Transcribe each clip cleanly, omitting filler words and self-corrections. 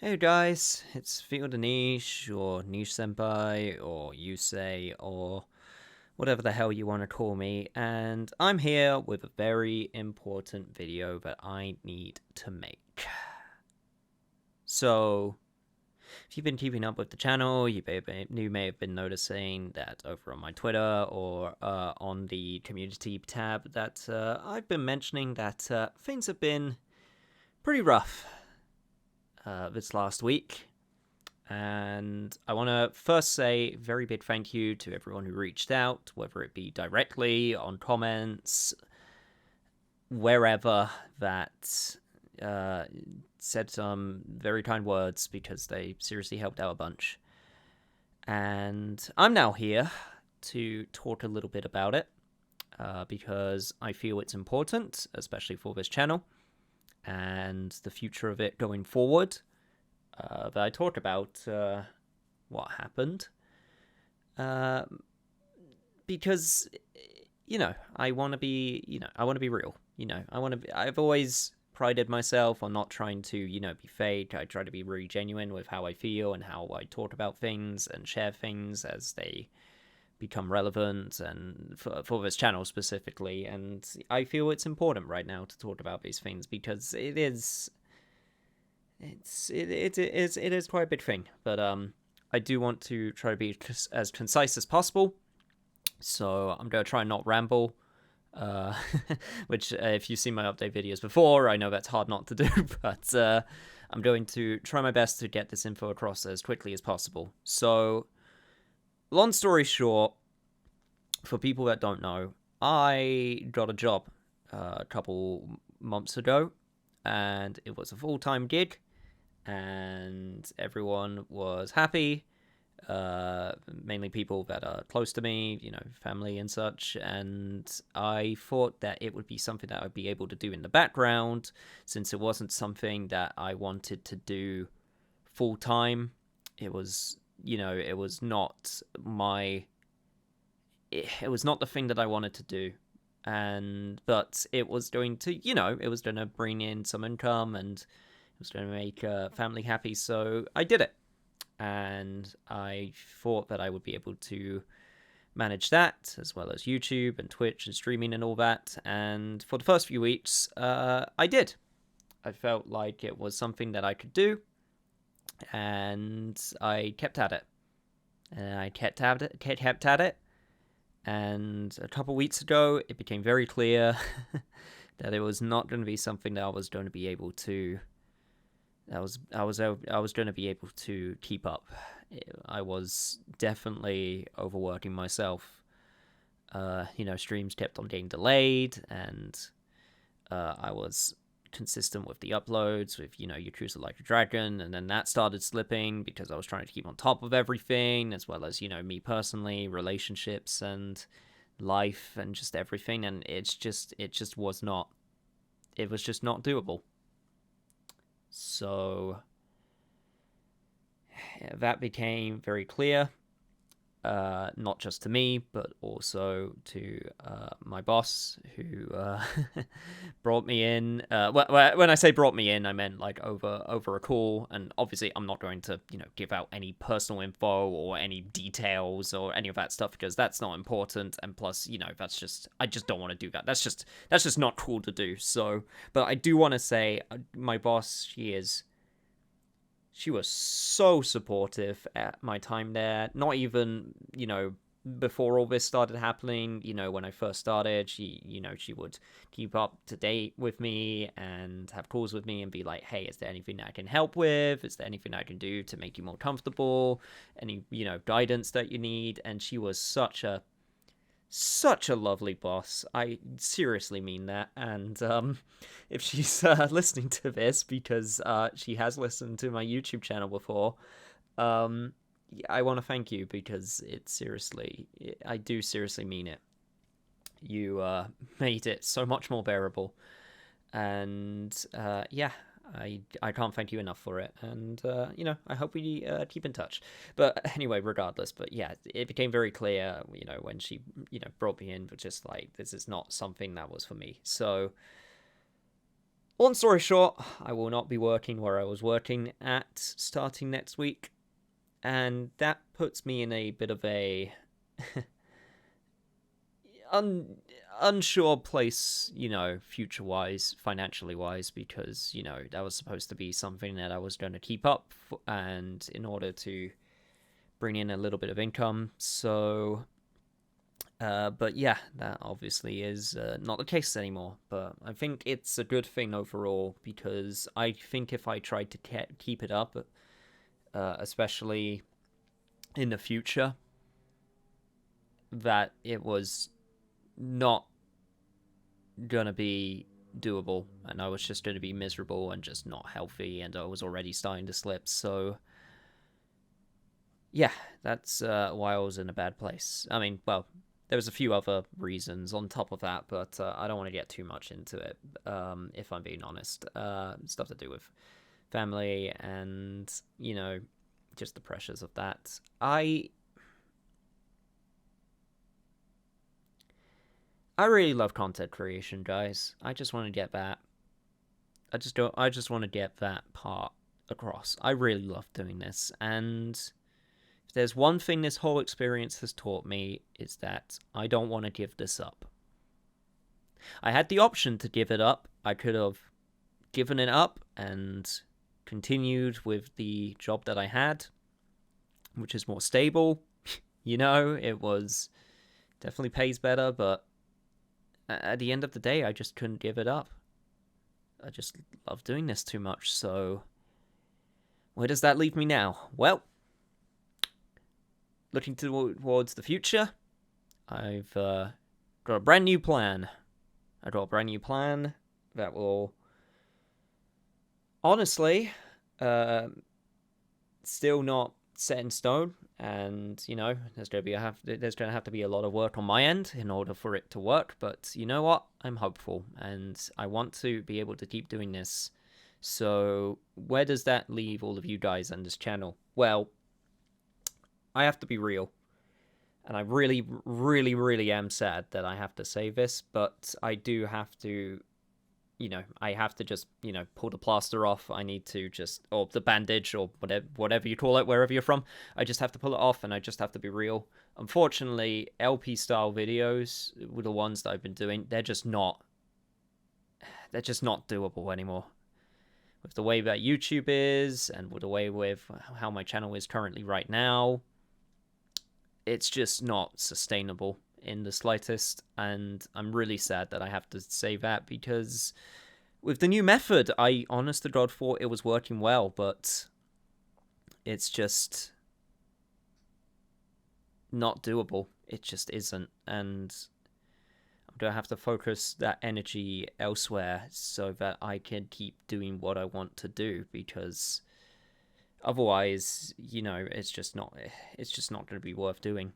Hey guys, it's Field Niche, or Niche Senpai, or Yusei, or whatever the hell you want to call me, and I'm here with a very important video that I need to make. So, if you've been keeping up with the channel, you may have been noticing that over on my Twitter or on the community tab that I've been mentioning that things have been pretty rough this last week. And I want to first say a very big thank you to everyone who reached out, whether it be directly, on comments, wherever, that said some very kind words because they seriously helped out a bunch. And I'm now here to talk a little bit about it because I feel it's important, especially for this channel and the future of it going forward. That I talk about what happened. Uh, because I want to be, I want to be real. I've always prided myself on not trying to, be fake. I try to be really genuine with how I feel and how I talk about things and share things as they become relevant, and for this channel specifically. And I feel it's important right now to talk about these things because it is quite a big thing, but I do want to try to be as concise as possible. So I'm gonna try and not ramble. Uh, which, if you've seen my update videos before, I know that's hard not to do. But I'm going to try my best to get this info across as quickly as possible. So, long story short, for people that don't know, I got a job a couple months ago, and it was a full-time gig and everyone was happy. Mainly people that are close to me, family and such. And I thought that it would be something that I'd be able to do in the background, since it wasn't something that I wanted to do full time. It was, it was not my. It was not the thing that I wanted to do, but it was going to, it was going to bring in some income and was going to make family happy, so I did it. And I thought that I would be able to manage that, as well as YouTube and Twitch and streaming and all that. And for the first few weeks, I did. I felt like it was something that I could do, and I kept at it. And I kept at it. And a couple weeks ago, it became very clear that it was not going to be something that I was going to be able to I was going to be able to keep up. I was definitely overworking myself. Streams kept on getting delayed, and I was consistent with the uploads with Yakuza Like a Dragon, and then that started slipping because I was trying to keep on top of everything, as well as me personally, relationships and life and just everything, and it was just not doable. So that became very clear, not just to me, but also to my boss, who brought me in. When I say brought me in, I meant like over a call. And obviously, I'm not going to give out any personal info or any details or any of that stuff, because that's not important. And plus, I just don't want to do that. That's just not cool to do. So, but I do want to say, my boss, she was so supportive at my time there. Not even, before all this started happening, when I first started, she would keep up to date with me and have calls with me and be like, hey, is there anything I can help with? Is there anything I can do to make you more comfortable? Any, guidance that you need? And she was such a lovely boss. I seriously mean that. And if she's listening to this, because she has listened to my YouTube channel before, I want to thank you, because I do seriously mean it. You made it so much more bearable. And yeah, I can't thank you enough for it. And I hope we keep in touch. But anyway, regardless, but yeah, it became very clear, when she brought me in, but just like, this is not something that was for me. So Long story short, I will not be working where I was working at starting next week, and that puts me in a bit of a unsure place, future wise, financially wise, because that was supposed to be something that I was going to keep up, and in order to bring in a little bit of income. So, but yeah, that obviously is not the case anymore. But I think it's a good thing overall, because I think if I tried to keep it up, especially in the future, that it was not gonna be doable, and I was just gonna be miserable and just not healthy, and I was already starting to slip. So yeah, that's why I was in a bad place. I mean, well, there was a few other reasons on top of that, but I don't want to get too much into it. If I'm being honest, stuff to do with family and just the pressures of that. I really love content creation, guys. I just want to get that. I just don't. I just want to get that part across. I really love doing this, and if there's one thing this whole experience has taught me, is that I don't want to give this up. I had the option to give it up. I could have given it up and continued with the job that I had, which is more stable. It was definitely pays better, but at the end of the day, I just couldn't give it up. I just love doing this too much, so where does that leave me now? Well, looking towards the future, I've got a brand new plan. I got a brand new plan that will honestly still not set in stone, and there's gonna have to be a lot of work on my end in order for it to work. But you know what? I'm hopeful, and I want to be able to keep doing this. So where does that leave all of you guys on this channel? Well, I have to be real, and I really, really, really am sad that I have to say this, but I do have to I have to just, pull the plaster off. I need to just, or the bandage, or whatever you call it, wherever you're from. I just have to pull it off, and I just have to be real. Unfortunately, LP style videos were the ones that I've been doing. They're just not doable anymore. With the way that YouTube is, and with the way with how my channel is currently right now, it's just not sustainable in the slightest, and I'm really sad that I have to say that, because with the new method, I honest to God thought it was working well, but it's just not doable. It just isn't, and I'm gonna have to focus that energy elsewhere so that I can keep doing what I want to do, because otherwise, it's just not going to be worth doing.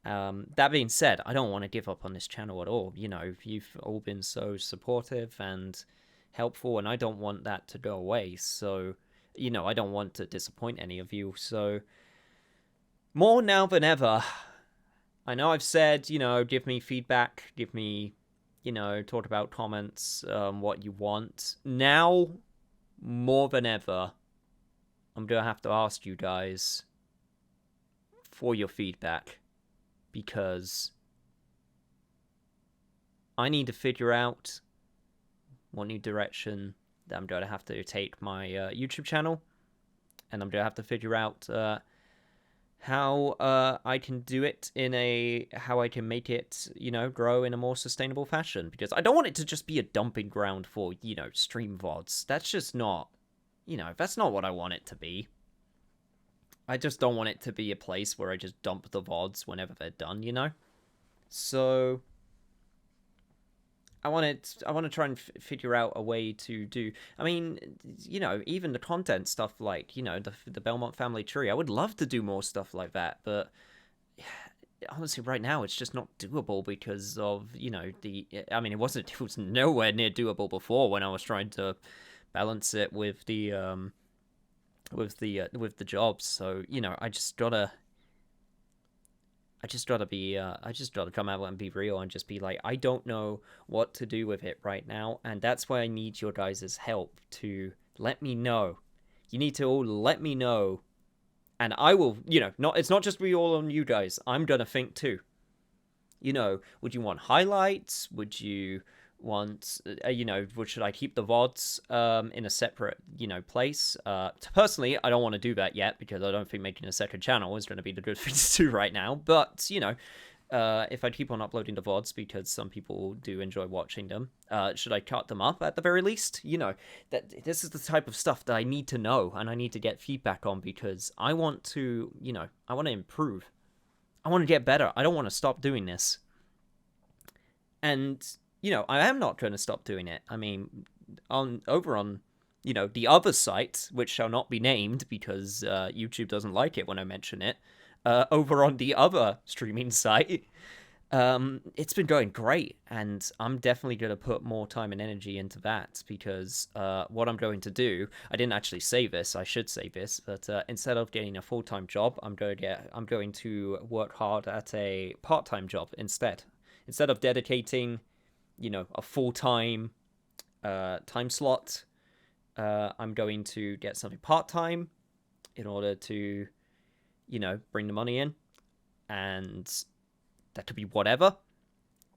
That being said, I don't want to give up on this channel at all. You've all been so supportive and helpful, and I don't want that to go away. So, I don't want to disappoint any of you. So, more now than ever, I know I've said, give me feedback, give me, talk about comments, what you want. Now, more than ever, I'm going to have to ask you guys for your feedback, because I need to figure out what new direction that I'm going to have to take my YouTube channel, and I'm going to have to figure out how I can do it how I can make it, grow in a more sustainable fashion, because I don't want it to just be a dumping ground for, stream VODs. That's just not, that's not what I want it to be. I just don't want it to be a place where I just dump the VODs whenever they're done, So I want to try and figure out a way to do. I mean, even the content stuff, like the Belmont family tree. I would love to do more stuff like that, but honestly, right now it's just not doable because of I mean, it was nowhere near doable before when I was trying to balance it with the jobs. So I just gotta I just gotta come out and be real and just be like, I don't know what to do with it right now, and that's why I need your guys' help to let me know. You need to all let me know, and I will, it's not just be all on you guys. I'm gonna think too. Would you want highlights? Would you want, should I keep the VODs in a separate, place? Personally, I don't want to do that yet because I don't think making a second channel is going to be the good thing to do right now. But, if I keep on uploading the VODs because some people do enjoy watching them, should I cut them up at the very least? That this is the type of stuff that I need to know and I need to get feedback on because I want to, I want to improve. I want to get better. I don't want to stop doing this. And, I am not going to stop doing it. I mean, over on, the other site, which shall not be named because YouTube doesn't like it when I mention it, over on the other streaming site, it's been going great. And I'm definitely going to put more time and energy into that because what I'm going to do, I didn't actually say this, I should say this, but instead of getting a full-time job, I'm going to work hard at a part-time job instead. Instead of dedicating, a full-time time slot, I'm going to get something part-time in order to, bring the money in. And that could be whatever.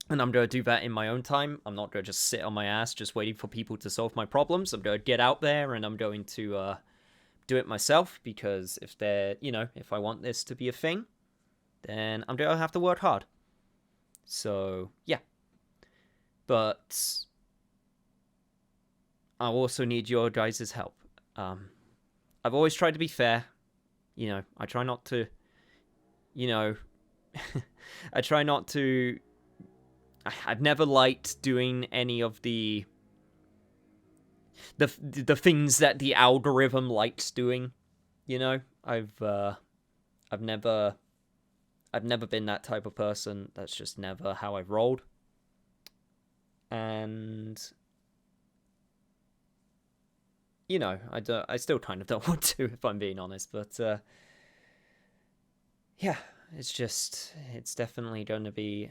And I'm going to do that in my own time. I'm not going to just sit on my ass just waiting for people to solve my problems. I'm going to get out there and I'm going to do it myself because if I want this to be a thing, then I'm going to have to work hard. So, yeah. But I also need your guys' help. I've always tried to be fair. I try not to, I try not to, I've never liked doing any of the things that the algorithm likes doing, I've never been that type of person. That's just never how I've rolled. And I still kind of don't want to, if I'm being honest, but yeah, there's definitely going to be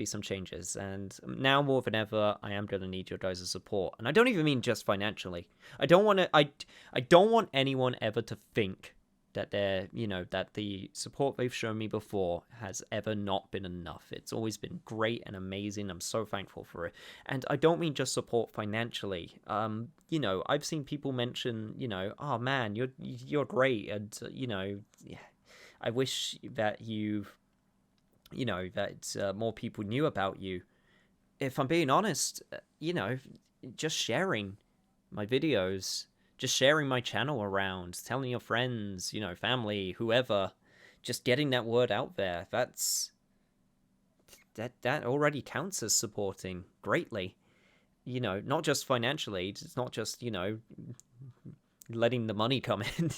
some changes, and now more than ever, I am going to need your guys' support, and I don't even mean just financially. I don't want anyone ever to think that that the support they've shown me before has ever not been enough. It's always been great and amazing. I'm so thankful for it. And I don't mean just support financially. I've seen people mention, oh man, you're great. And, I wish that that more people knew about you. If I'm being honest, just sharing my videos, just sharing my channel around, telling your friends, family, whoever, just getting that word out there, that already counts as supporting greatly. Not just financially, it's not just, letting the money come in,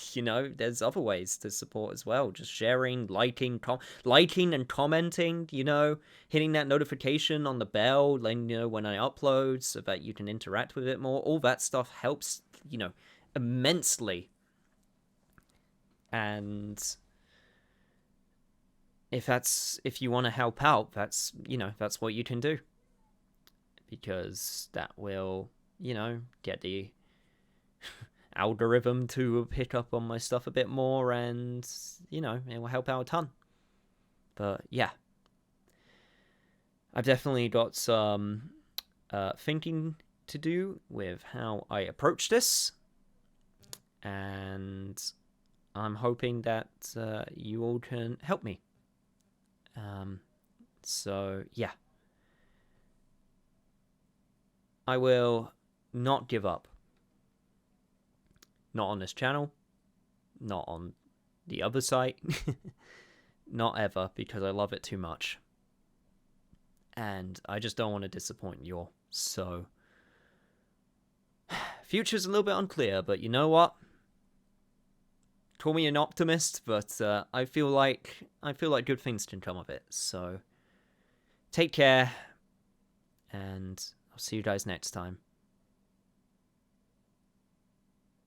there's other ways to support as well. Just sharing, liking and commenting, hitting that notification on the bell, letting you know when I upload so that you can interact with it more. All that stuff helps, immensely. And if you want to help out, that's what you can do. Because that will, get the algorithm to pick up on my stuff a bit more, and it will help out a ton. But yeah, I've definitely got some thinking to do with how I approach this, and I'm hoping that you all can help me. So yeah, I will not give up. Not on this channel, not on the other site, not ever, because I love it too much. And I just don't want to disappoint you all. So, future's a little bit unclear, but you know what? Call me an optimist, but I feel like good things can come of it. So, take care, and I'll see you guys next time.